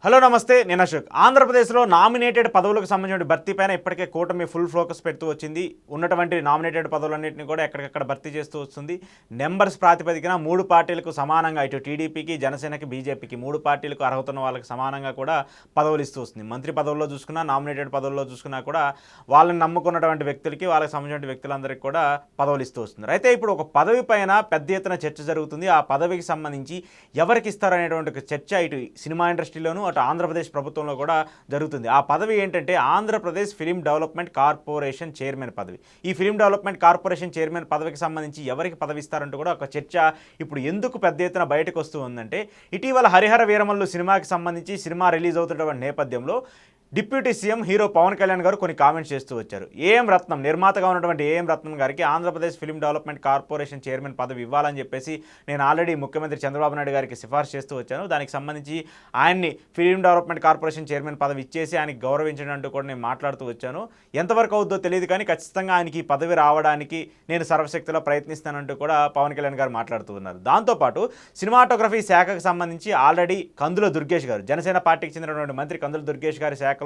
Hello నమస్తే నేను అశోక్. ఆంధ్రప్రదేశ్లో నామినేటెడ్ పదవులకు సంబంధించిన భర్తీ పైన ఇప్పటికే కూటమి ఫుల్ ఫోకస్ పెడుతూ వచ్చింది. ఉన్నటువంటి నామినేటెడ్ పదవులన్నింటినీ కూడా ఎక్కడికక్కడ భర్తీ చేస్తూ వస్తుంది. నెంబర్స్ ప్రాతిపదికన 3 పార్టీలకు సమానంగా, ఇటు టీడీపీకి, జనసేనకి, బీజేపీకి 3 పార్టీలకు అర్హత ఉన్న వాళ్ళకి సమానంగా కూడా పదవులు ఇస్తూ వస్తుంది. మంత్రి పదవుల్లో చూసుకున్నా, నామినేటెడ్ పదవుల్లో చూసుకున్నా కూడా వాళ్ళని నమ్ముకున్నటువంటి వ్యక్తులకి, వాళ్ళకి సంబంధించిన వ్యక్తులందరికీ కూడా పదవులు ఇస్తూ వస్తున్నారు. అయితే ఇప్పుడు ఒక పదవి పైన పెద్ద ఎత్తున చర్చ జరుగుతుంది. ఆ పదవికి సంబంధించి ఎవరికి ఇస్తారనేటువంటి ఒక చర్చ ఇటు సినిమా ఇండస్ట్రీలోనూ, ఆంధ్రప్రదేశ్ ప్రభుత్వంలో కూడా జరుగుతుంది. ఆ పదవి ఏంటంటే Andhra Pradesh film development corporation chairman పదవి. ఈ ఫిలిం డెవలప్మెంట్ కార్పొరేషన్ చైర్మన్ పదవికి సంబంధించి ఎవరికి పదవి ఇస్తారంటూ కూడా ఒక చర్చ ఇప్పుడు ఎందుకు పెద్ద ఎత్తున బయటకు వస్తూ ఉందంటే, ఇటీవల హరిహర వీరమల్లు సినిమాకి సంబంధించి సినిమా రిలీజ్ అవుతున్నటువంటి నేపథ్యంలో deputy CM hero Pawan Kalyan garu కొన్ని కామెంట్స్ చేస్తూ వచ్చారు. ఏఎం రత్నం, నిర్మాతగా ఉన్నటువంటి ఏఎం రత్నం గారికి Andhra Pradesh film development corporation chairman పదవి ఇవ్వాలని చెప్పేసి నేను ఆల్రెడీ ముఖ్యమంత్రి చంద్రబాబు నాయుడు గారికి సిఫార్సు చేస్తూ వచ్చాను. దానికి సంబంధించి ఆయన్ని ఫిల్మ్ డెవలప్మెంట్ కార్పొరేషన్ చైర్మన్ పదవి ఇచ్చేసి ఆయనకి గౌరవించడం అంటూ కూడా నేను మాట్లాడుతూ వచ్చాను. ఎంతవరకు అవుద్దో తెలియదు, కానీ ఖచ్చితంగా ఆయనకి ఈ పదవి రావడానికి నేను సర్వశక్తిలో ప్రయత్నిస్తానంటూ కూడా పవన్ కళ్యాణ్ గారు మాట్లాడుతూ ఉన్నారు. దాంతోపాటు సినిమాటోగ్రఫీ శాఖకు సంబంధించి ఆల్రెడీ కందుల దుర్గేష్ గారు, జనసేన పార్టీకి చెందినటువంటి మంత్రి కందుల దుర్గేష్ గారి శాఖలోనే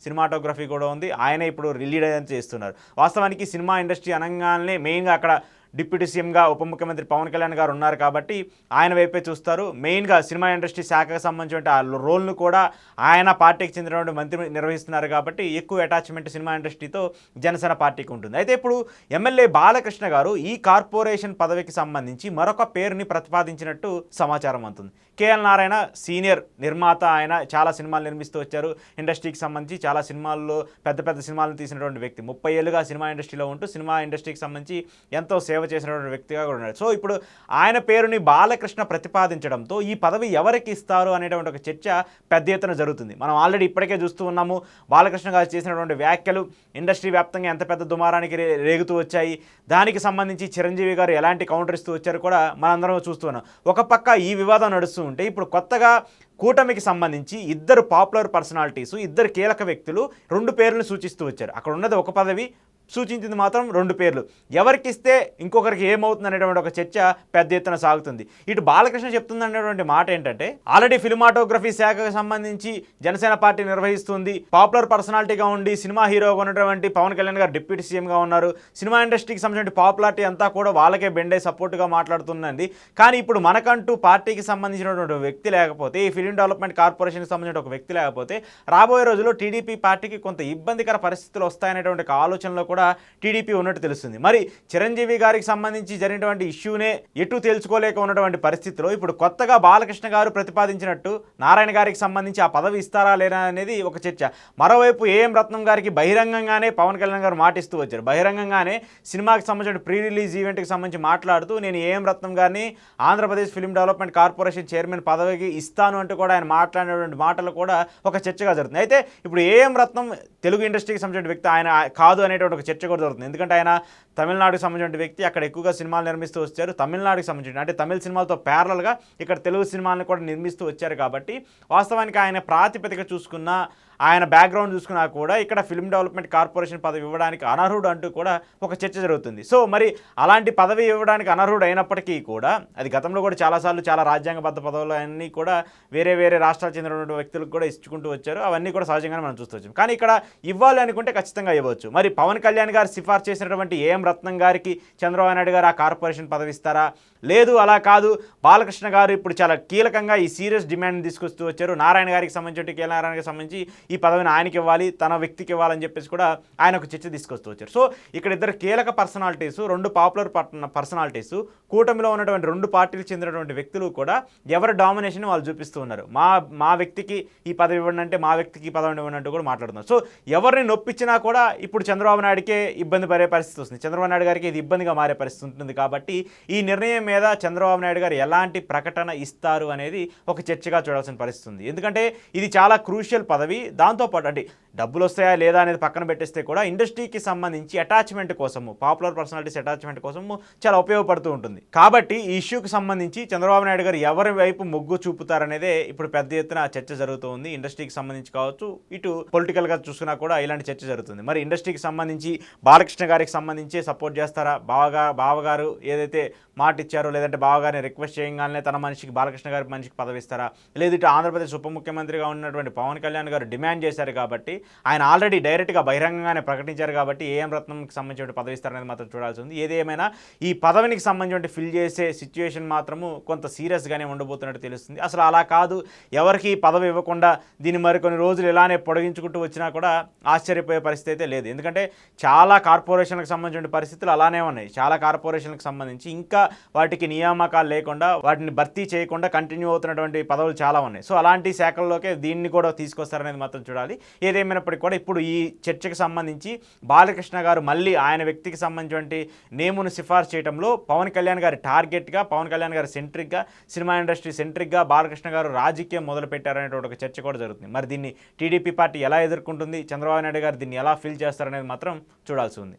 సినిమాటోగ్రఫీ కూడా ఉంది. ఆయన ఇప్పుడు రిలీజ్ చేస్తున్నారు. వాస్తవానికి సినిమా ఇండస్ట్రీ అనగానే మెయిన్గా అక్కడ డిప్యూటీ సీఎంగా ఉప ముఖ్యమంత్రి పవన్ కళ్యాణ్ గారు ఉన్నారు కాబట్టి ఆయన వైపే చూస్తారు. మెయిన్గా సినిమా ఇండస్ట్రీ శాఖకు సంబంధించిన ఆ రోల్ను కూడా ఆయన పార్టీకి చెందినటువంటి మంత్రి నిర్వహిస్తున్నారు కాబట్టి ఎక్కువ అటాచ్మెంట్ సినిమా ఇండస్ట్రీతో జనసేన పార్టీకి ఉంటుంది. అయితే ఇప్పుడు ఎమ్మెల్యే బాలకృష్ణ గారు ఈ కార్పొరేషన్ పదవికి సంబంధించి మరొక పేరుని ప్రతిపాదించినట్టు సమాచారం అందుతుంది. కేఎల్ నారాయణ సీనియర్ నిర్మాత, ఆయన చాలా సినిమాలు నిర్మిస్తూ వచ్చారు. ఇండస్ట్రీకి సంబంధించి చాలా సినిమాల్లో పెద్ద పెద్ద సినిమాలను తీసినటువంటి వ్యక్తి. 30 ఏళ్ళుగా సినిమా ఇండస్ట్రీలో ఉంటూ సినిమా ఇండస్ట్రీకి సంబంధించి ఎంతో సేవ చేసినటువంటి వ్యక్తిగా కూడా ఉన్నాడు. సో ఇప్పుడు ఆయన పేరుని బాలకృష్ణ ప్రతిపాదించడంతో ఈ పదవి ఎవరికి ఇస్తారు అనేటువంటి ఒక చర్చ పెద్ద ఎత్తున జరుగుతుంది. మనం ఆల్రెడీ ఇప్పటికే చూస్తూ ఉన్నాము. బాలకృష్ణ గారు చేసినటువంటి వ్యాఖ్యలు ఇండస్ట్రీ వ్యాప్తంగా ఎంత పెద్ద దుమారానికి రేగుతూ వచ్చాయి. దానికి సంబంధించి చిరంజీవి గారు ఎలాంటి కౌంటర్ ఇస్తూ వచ్చారు కూడా మనందరం చూస్తున్నాం. ఒక పక్క ఈ వివాదం నడుస్తూ ఉంటే ఇప్పుడు కొత్తగా కూటమికి సంబంధించి ఇద్దరు పాపులర్ పర్సనాలిటీసు, ఇద్దరు కీలక వ్యక్తులు 2 పేర్లను సూచిస్తూ వచ్చారు. అక్కడ ఉన్నది ఒక పదవి, సూచించింది మాత్రం 2 పేర్లు. ఎవరికి ఇస్తే ఇంకొకరికి ఏమవుతుంది అనేటువంటి ఒక చర్చ పెద్ద ఎత్తున సాగుతుంది. ఇటు బాలకృష్ణ చెప్తుంది అనేటువంటి మాట ఏంటంటే, ఆల్రెడీ ఫిల్మాటోగ్రఫీ శాఖకు సంబంధించి జనసేన పార్టీ నిర్వహిస్తుంది. పాపులర్ పర్సనాలిటీగా ఉండి సినిమా హీరోగా ఉన్నటువంటి పవన్ కళ్యాణ్ గారు డిప్యూటీ సీఎంగా ఉన్నారు. సినిమా ఇండస్ట్రీకి సంబంధించిన పాపులారిటీ అంతా కూడా వాళ్ళకే బెండే సపోర్ట్గా మాట్లాడుతుందండి. కానీ ఇప్పుడు మనకంటూ పార్టీకి సంబంధించినటువంటి వ్యక్తి లేకపోతే, ఈ ఫిలిం డెవలప్మెంట్ కార్పొరేషన్కి సంబంధించిన ఒక వ్యక్తి లేకపోతే రాబోయే రోజుల్లో టీడీపీ పార్టీకి కొంత ఇబ్బందికర పరిస్థితులు వస్తాయనేటువంటి ఆలోచనలో కూడా టీడీపీ ఉన్నట్టు తెలుస్తుంది. మరి చిరంజీవి గారికి సంబంధించి జరిగినటువంటి ఇష్యూనే ఎటు తేల్చుకోలేక ఉన్నటువంటి పరిస్థితిలో ఇప్పుడు కొత్తగా బాలకృష్ణ గారు ప్రతిపాదించినట్టు నారాయణ గారికి సంబంధించి ఆ పదవి ఇస్తారా లేరా అనేది ఒక చర్చ. మరోవైపు ఏఎం రత్నం గారికి బహిరంగంగానే పవన్ కళ్యాణ్ గారు మాటిస్తూ వచ్చారు. బహిరంగంగానే సినిమాకి సంబంధించిన ప్రీ రిలీజ్ ఈవెంట్కి సంబంధించి మాట్లాడుతూ నేను ఏఎం రత్నం గారిని Andhra Pradesh film development corporation chairman పదవికి ఇస్తాను అంటూ కూడా ఆయన మాట్లాడినటువంటి మాటలు కూడా ఒక చర్చగా జరుగుతుంది. అయితే ఇప్పుడు ఏఎం రత్నం తెలుగు ఇండస్ట్రీకి సంబంధించిన వ్యక్తి ఆయన కాదు అనేటువంటి ఒక చర్చ కూడా జరుగుతుంది. ఎందుకంటే ఆయన తమిళనాడుకి సంబంధించిన వ్యక్తి, అక్కడ ఎక్కువగా సినిమాలు నిర్మిస్తూ వచ్చారు. తమిళనాడుకి సంబంధించిన అంటే తమిళ సినిమాలతో ప్యారలల్గా ఇక్కడ తెలుగు సినిమాలను కూడా నిర్మిస్తూ వచ్చారు కాబట్టి వాస్తవానికి ఆయన ప్రాతిపదిక చూసుకున్న, ఆయన బ్యాక్గ్రౌండ్ చూసుకున్నా కూడా ఇక్కడ ఫిల్మ్ డెవలప్మెంట్ కార్పొరేషన్ పదవి ఇవ్వడానికి అనర్హుడు అంటూ కూడా ఒక చర్చ జరుగుతుంది. సో మరి అలాంటి పదవి ఇవ్వడానికి అనర్హుడు అయినప్పటికీ కూడా, అది గతంలో కూడా చాలాసార్లు చాలా రాజ్యాంగబద్ధ పదవులు అన్నీ కూడా వేరే వేరే రాష్ట్రాలకు చెందినటువంటి వ్యక్తులకు కూడా ఇచ్చుకుంటూ వచ్చారు. అవన్నీ కూడా సహజంగానే మనం చూస్తూ వచ్చాం. కానీ ఇక్కడ ఇవ్వాలి అనుకుంటే ఖచ్చితంగా ఇవ్వచ్చు. మరి పవన్ కళ్యాణ్ గారు సిఫార్సు చేసినటువంటి ఏఎం రత్నం గారికి చంద్రబాబు నాయుడు గారు ఆ కార్పొరేషన్ పదవి ఇస్తారా? లేదు, అలా కాదు, బాలకృష్ణ గారు ఇప్పుడు చాలా కీలకంగా ఈ సీరియస్ డిమాండ్ తీసుకొస్తూ వచ్చారు. నారాయణ గారికి సంబంధించి, కేఎల్ నారాయణ గారికి సంబంధించి ఈ పదవిని ఆయనకి ఇవ్వాలి, తన వ్యక్తికి ఇవ్వాలని చెప్పేసి కూడా ఆయన ఒక చర్చ తీసుకొస్తూ వచ్చారు. సో ఇక్కడ ఇద్దరు కీలక పర్సనాలిటీసు, 2 పాపులర్ పర్సనాలిటీసు, కూటమిలో ఉన్నటువంటి 2 పార్టీలకు చెందినటువంటి వ్యక్తులు కూడా ఎవరి డామినేషన్ వాళ్ళు చూపిస్తూ ఉన్నారు. మా వ్యక్తికి ఈ పదవి ఇవ్వండి అంటే మా వ్యక్తికి ఈ పదవి ఇవ్వండి అంటూ కూడా మాట్లాడుతున్నారు. సో ఎవరిని నొప్పించినా కూడా ఇప్పుడు చంద్రబాబు నాయుడికే ఇబ్బంది పడే పరిస్థితి వస్తుంది. చంద్రబాబు నాయుడు గారికి ఇది ఇబ్బందిగా మారే పరిస్థితి ఉంటుంది. కాబట్టి ఈ నిర్ణయం మీద చంద్రబాబు నాయుడు గారు ఎలాంటి ప్రకటన ఇస్తారు అనేది ఒక చర్చగా చూడాల్సిన పరిస్థితి ఉంది. ఎందుకంటే ఇది చాలా క్రూషియల్ పదవి. దాంతోపాటు అంటే డబ్బులు వస్తాయా లేదా అనేది పక్కన పెట్టేస్తే కూడా ఇండస్ట్రీకి సంబంధించి అటాచ్మెంట్ కోసము, పాపులర్ పర్సనాలిటీస్ అటాచ్మెంట్ కోసము చాలా ఉపయోగపడుతూ ఉంటుంది. కాబట్టి ఈ ఇష్యూకి సంబంధించి చంద్రబాబు నాయుడు గారు ఎవరి వైపు మొగ్గు చూపుతారనేదే ఇప్పుడు పెద్ద ఎత్తున చర్చ జరుగుతూ ఉంది. ఇండస్ట్రీకి సంబంధించి కావచ్చు, ఇటు పొలిటికల్గా చూసుకున్నా కూడా ఇలాంటి చర్చ జరుగుతుంది. మరి ఇండస్ట్రీకి సంబంధించి బాలకృష్ణ గారికి సంబంధించి సపోర్ట్ చేస్తారా? బావగారు ఏదైతే మాట ఇచ్చారో ఇచ్చారు, లేదంటే బావగారిని రిక్వెస్ట్ చేయగానే తన మనిషికి బాలకృష్ణ గారి మనిషికి పదవి ఇస్తారా, లేదు ఇటు ఆంధ్రప్రదేశ్ ఉప ముఖ్యమంత్రిగా ఉన్నటువంటి పవన్ కళ్యాణ్ గారు డిమాండ్ చేశారు కాబట్టి ఆయన ఆల్రెడీ డైరెక్ట్గా బహిరంగంగానే ప్రకటించారు కాబట్టి ఏఎం రత్నంకి సంబంధించిన పదవి ఇస్తారనేది మాత్రం చూడాల్సి ఉంది. ఏది ఏమైనా ఈ పదవికి సంబంధించిన ఫిల్ చేసే సిచ్యువేషన్ మాత్రము కొంత సీరియస్గానే ఉండబోతున్నట్టు తెలుస్తుంది. అసలు అలా కాదు, ఎవరికి పదవి ఇవ్వకుండా దీన్ని మరికొన్ని రోజులు ఇలానే పొడిగించుకుంటూ వచ్చినా కూడా ఆశ్చర్యపోయే పరిస్థితి అయితే లేదు. ఎందుకంటే చాలా కార్పొరేషన్లకు సంబంధించిన పరిస్థితులు అలానే ఉన్నాయి. చాలా కార్పొరేషన్లకు సంబంధించి ఇంకా వాటికి నియామకాలు లేకుండా వాటిని భర్తీ చేయకుండా కంటిన్యూ అవుతున్నటువంటి పదవులు చాలా ఉన్నాయి. సో అలాంటి శాఖల్లోకే దీన్ని కూడా తీసుకొస్తారనేది మాత్రం చూడాలి. ఏదేమైనప్పటికీ కూడా ఇప్పుడు ఈ చర్చకు సంబంధించి బాలకృష్ణ గారు మళ్ళీ ఆయన వ్యక్తికి సంబంధించినటువంటి నేమును సిఫార్సు చేయడంలో పవన్ కళ్యాణ్ గారి టార్గెట్గా, పవన్ కళ్యాణ్ గారి సెంట్రిక్గా, సినిమా ఇండస్ట్రీ సెంట్రిక్గా బాలకృష్ణ గారు రాజకీయం మొదలుపెట్టారనేటువంటి ఒక చర్చ కూడా జరుగుతుంది. మరి దీన్ని టీడీపీ పార్టీ ఎలా ఎదుర్కొంటుంది, చంద్రబాబు నాయుడు గారు దీన్ని ఎలా ఫీల్ చేస్తారనేది మాత్రం చూడాల్సి ఉంది.